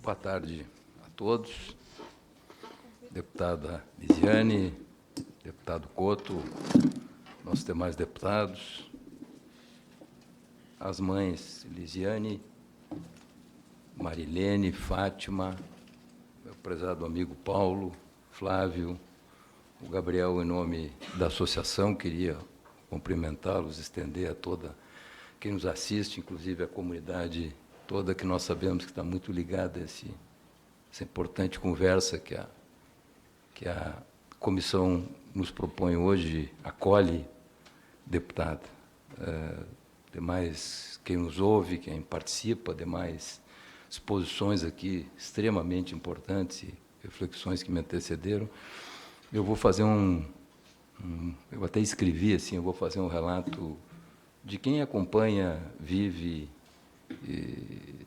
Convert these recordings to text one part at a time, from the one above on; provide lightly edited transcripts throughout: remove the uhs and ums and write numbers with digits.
Boa tarde a todos. Deputada Lisiane, deputado Couto, nossos demais deputados, as mães Lisiane, Marilene, Fátima, meu prezado amigo Paulo, Flávio, o Gabriel, em nome da associação, queria cumprimentá-los, estender a toda quem nos assiste, inclusive a comunidade toda, que nós sabemos que está muito ligada a essa importante conversa que a comissão nos propõe hoje, acolhe, deputada. Demais quem nos ouve, quem participa, demais exposições aqui extremamente importantes e reflexões que me antecederam. Eu vou fazer eu até escrevi assim, eu vou fazer um relato de quem acompanha, vive,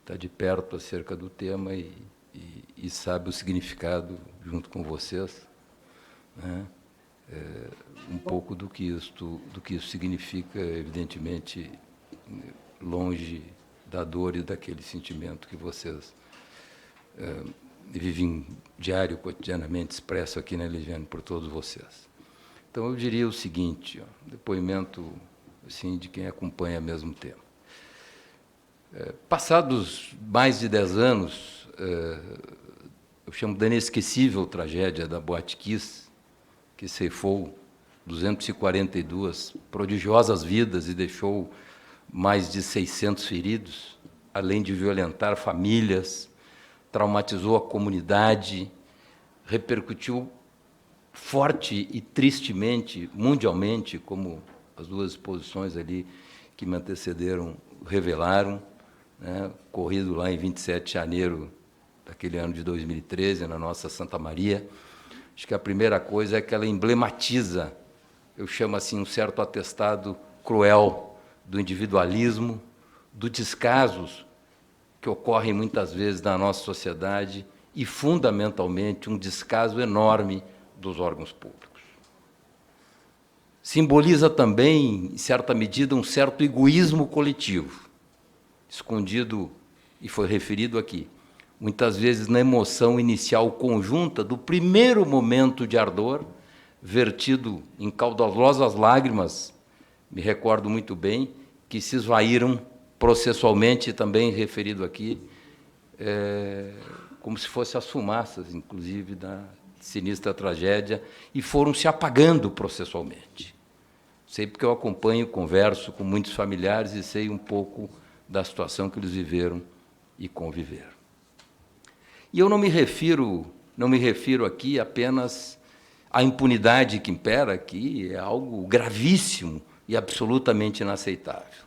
está de perto acerca do tema e sabe o significado junto com vocês, né? Um pouco do que isso significa, evidentemente, longe da dor e daquele sentimento que vocês vivem diário, cotidianamente, expresso aqui na Lisiane por todos vocês. Então, eu diria o seguinte, depoimento assim, de quem acompanha o mesmo tema. Passados mais de 10 anos, eu chamo da inesquecível tragédia da Boate Kiss, que ceifou 242 prodigiosas vidas e deixou mais de 600 feridos, além de violentar famílias, traumatizou a comunidade, repercutiu forte e tristemente, mundialmente, como as duas exposições ali que me antecederam revelaram, né? Corrido lá em 27 de janeiro daquele ano de 2013, na nossa Santa Maria. Acho que a primeira coisa é que ela emblematiza, eu chamo assim, um certo atestado cruel do individualismo, do descaso que ocorrem muitas vezes na nossa sociedade e, fundamentalmente, um descaso enorme dos órgãos públicos. Simboliza também, em certa medida, um certo egoísmo coletivo, escondido, e foi referido aqui, muitas vezes na emoção inicial conjunta do primeiro momento de ardor, vertido em caudalosas lágrimas, me recordo muito bem, que se esvaíram processualmente, também referido aqui, como se fossem as fumaças, inclusive, da sinistra tragédia, e foram se apagando processualmente. Sei porque eu acompanho, converso com muitos familiares e sei um pouco da situação que eles viveram e conviveram. E eu não me refiro aqui apenas à impunidade que impera aqui, é algo gravíssimo e absolutamente inaceitável.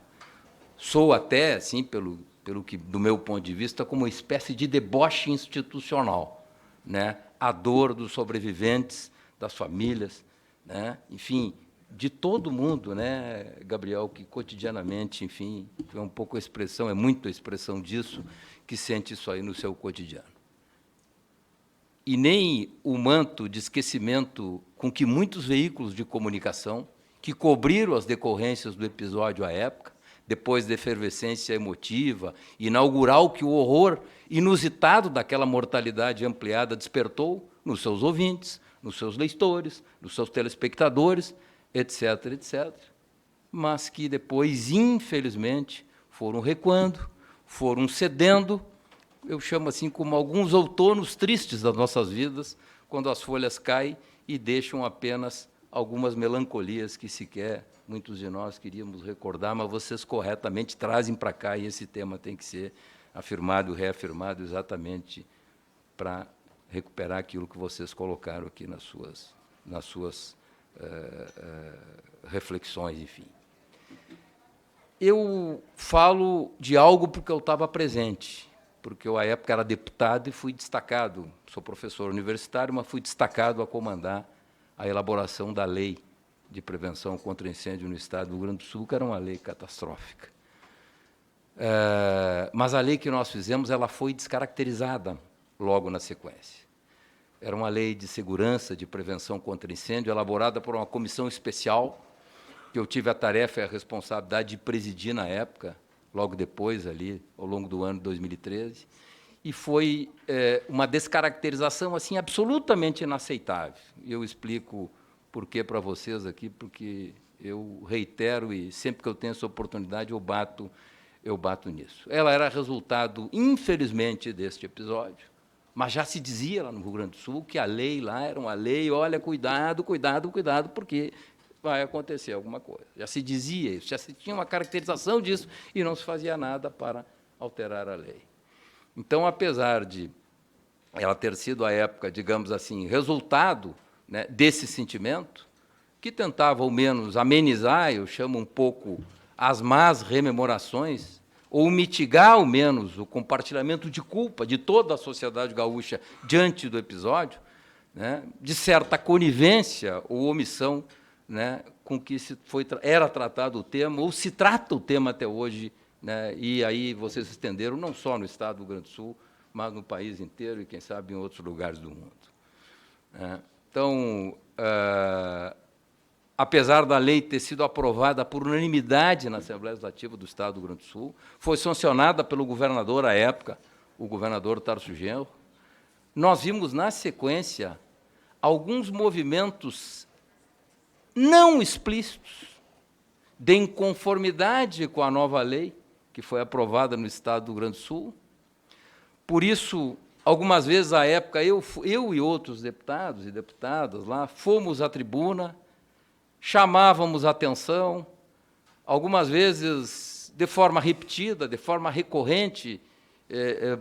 Sou até, assim, pelo que, do meu ponto de vista, como uma espécie de deboche institucional, né? A dor dos sobreviventes, das famílias, né? Enfim, de todo mundo, né, Gabriel, que cotidianamente, enfim, é um pouco a expressão, é muito a expressão disso, que sente isso aí no seu cotidiano. E nem o manto de esquecimento com que muitos veículos de comunicação, que cobriram as decorrências do episódio à época, depois da efervescência emotiva, inaugural que o horror inusitado daquela mortalidade ampliada despertou nos seus ouvintes, nos seus leitores, nos seus telespectadores, etc., etc., mas que depois, infelizmente, foram recuando, foram cedendo, eu chamo assim como alguns outonos tristes das nossas vidas, quando as folhas caem e deixam apenas algumas melancolias que sequer muitos de nós queríamos recordar, mas vocês corretamente trazem para cá, e esse tema tem que ser afirmado e reafirmado exatamente para recuperar aquilo que vocês colocaram aqui nas suas reflexões, enfim. Eu falo de algo porque eu estava presente, porque eu, à época, era deputado e fui destacado, sou professor universitário, mas fui destacado a comandar a elaboração da lei de prevenção contra incêndio no Estado do Rio Grande do Sul, que era uma lei catastrófica. Mas a lei que nós fizemos, ela foi descaracterizada logo na sequência. Era uma lei de segurança, de prevenção contra incêndio, elaborada por uma comissão especial, que eu tive a tarefa e a responsabilidade de presidir na época, logo depois, ali, ao longo do ano de 2013, e foi uma descaracterização assim absolutamente inaceitável. Eu explico por que para vocês aqui, porque eu reitero e sempre que eu tenho essa oportunidade eu bato nisso. Ela era resultado, infelizmente, deste episódio, mas já se dizia lá no Rio Grande do Sul que a lei lá era uma lei, olha, cuidado, cuidado, cuidado, porque vai acontecer alguma coisa. Já se dizia isso, já se tinha uma caracterização disso e não se fazia nada para alterar a lei. Então, apesar de ela ter sido, à época, digamos assim, resultado, né, desse sentimento, que tentava, ao menos, amenizar, eu chamo um pouco, as más rememorações, ou mitigar, ao menos, o compartilhamento de culpa de toda a sociedade gaúcha diante do episódio, né, de certa conivência ou omissão, né, com que era tratado o tema, ou se trata o tema até hoje, né, e aí vocês estenderam não só no estado do Rio Grande do Sul, mas no país inteiro e, quem sabe, em outros lugares do mundo. Então, apesar da lei ter sido aprovada por unanimidade na Assembleia Legislativa do Estado do Rio Grande do Sul, foi sancionada pelo governador à época, o governador Tarso Genro, nós vimos, na sequência, alguns movimentos não explícitos de inconformidade com a nova lei, que foi aprovada no Estado do Rio Grande do Sul. Por isso, algumas vezes, à época, eu e outros deputados e deputadas lá fomos à tribuna, chamávamos a atenção, algumas vezes, de forma repetida, de forma recorrente,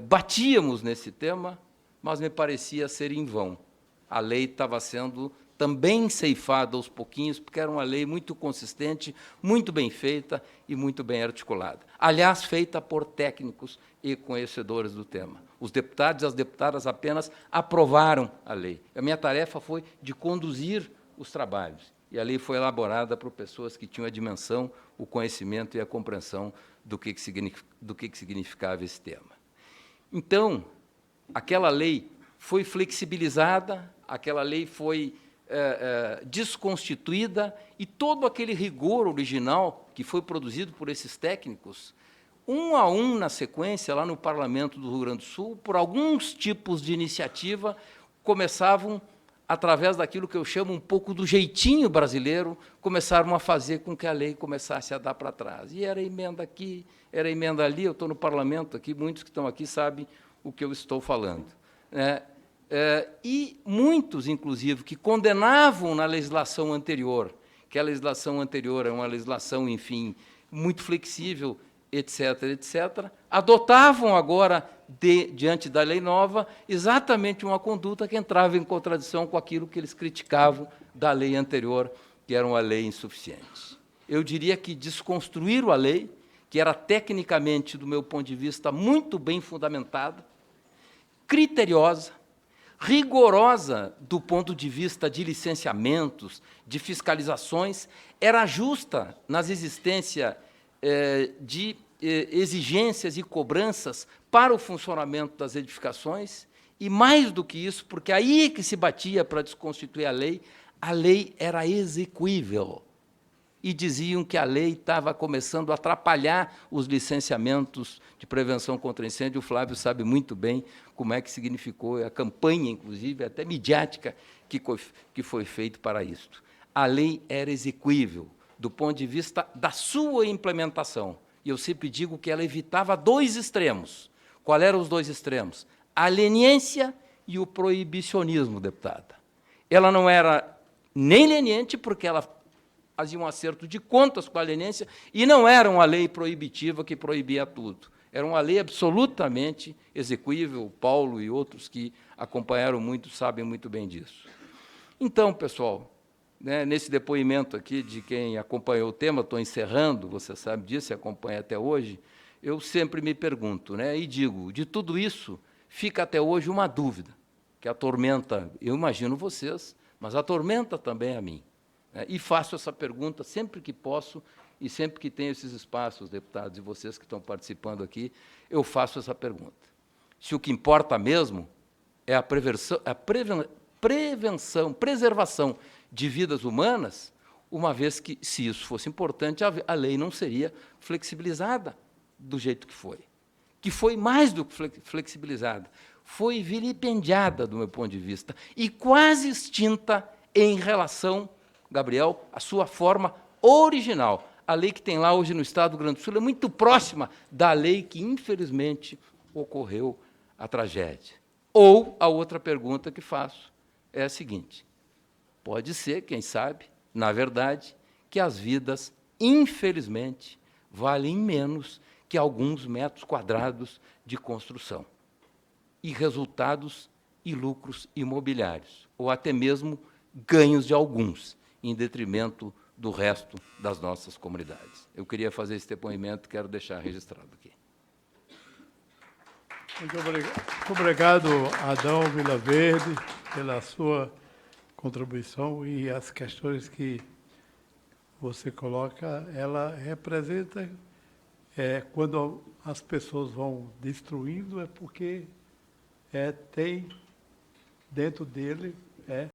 batíamos nesse tema, mas me parecia ser em vão. A lei estava sendo também ceifada aos pouquinhos, porque era uma lei muito consistente, muito bem feita e muito bem articulada. Aliás, feita por técnicos e conhecedores do tema. Os deputados e as deputadas apenas aprovaram a lei. A minha tarefa foi de conduzir os trabalhos. E a lei foi elaborada por pessoas que tinham a dimensão, o conhecimento e a compreensão do que significava esse tema. Então, aquela lei foi flexibilizada, aquela lei foi desconstituída, e todo aquele rigor original que foi produzido por esses técnicos, um a um, na sequência, lá no Parlamento do Rio Grande do Sul, por alguns tipos de iniciativa, começavam, através daquilo que eu chamo um pouco do jeitinho brasileiro, começaram a fazer com que a lei começasse a dar para trás. E era emenda aqui, era emenda ali, eu estou no parlamento aqui, muitos que estão aqui sabem o que eu estou falando. E muitos, inclusive, que condenavam na legislação anterior, que a legislação anterior é uma legislação, enfim, muito flexível, etc., etc., adotavam agora, diante da lei nova, exatamente uma conduta que entrava em contradição com aquilo que eles criticavam da lei anterior, que era uma lei insuficiente. Eu diria que desconstruíram a lei, que era tecnicamente, do meu ponto de vista, muito bem fundamentada, criteriosa, rigorosa do ponto de vista de licenciamentos, de fiscalizações, era justa nas existências de exigências e cobranças para o funcionamento das edificações, e mais do que isso, porque aí que se batia para desconstituir a lei era execuível. E diziam que a lei estava começando a atrapalhar os licenciamentos de prevenção contra incêndio. O Flávio sabe muito bem como é que significou a campanha, inclusive, até midiática, que foi feita para isto. A lei era execuível do ponto de vista da sua implementação. E eu sempre digo que ela evitava dois extremos. Qual eram os dois extremos? A leniência e o proibicionismo, deputada. Ela não era nem leniente, porque ela fazia um acerto de contas com a leniência, e não era uma lei proibitiva que proibia tudo. Era uma lei absolutamente execuível. Paulo e outros que acompanharam muito sabem muito bem disso. Então, pessoal, nesse depoimento aqui de quem acompanhou o tema, estou encerrando, você sabe disso, e acompanha até hoje, eu sempre me pergunto, e digo, de tudo isso, fica até hoje uma dúvida, que atormenta, eu imagino vocês, mas atormenta também a mim. E faço essa pergunta sempre que posso e sempre que tenho esses espaços, deputados, e vocês que estão participando aqui, eu faço essa pergunta. Se o que importa mesmo é a preservação de vidas humanas, uma vez que, se isso fosse importante, a lei não seria flexibilizada do jeito que foi. que foi mais do que flexibilizada, foi vilipendiada, do meu ponto de vista, e quase extinta em relação, Gabriel, à sua forma original. A lei que tem lá hoje no Estado do Rio Grande do Sul é muito próxima da lei que, infelizmente, ocorreu a tragédia. Ou a outra pergunta que faço é a seguinte: pode ser, quem sabe, na verdade, que as vidas, infelizmente, valem menos que alguns metros quadrados de construção, e resultados e lucros imobiliários, ou até mesmo ganhos de alguns, em detrimento do resto das nossas comunidades. Eu queria fazer esse depoimento, quero deixar registrado aqui. Muito obrigado, Adão Vilaverde, pela sua contribuição, e as questões que você coloca, ela representa, quando as pessoas vão destruindo, é porque tem dentro dele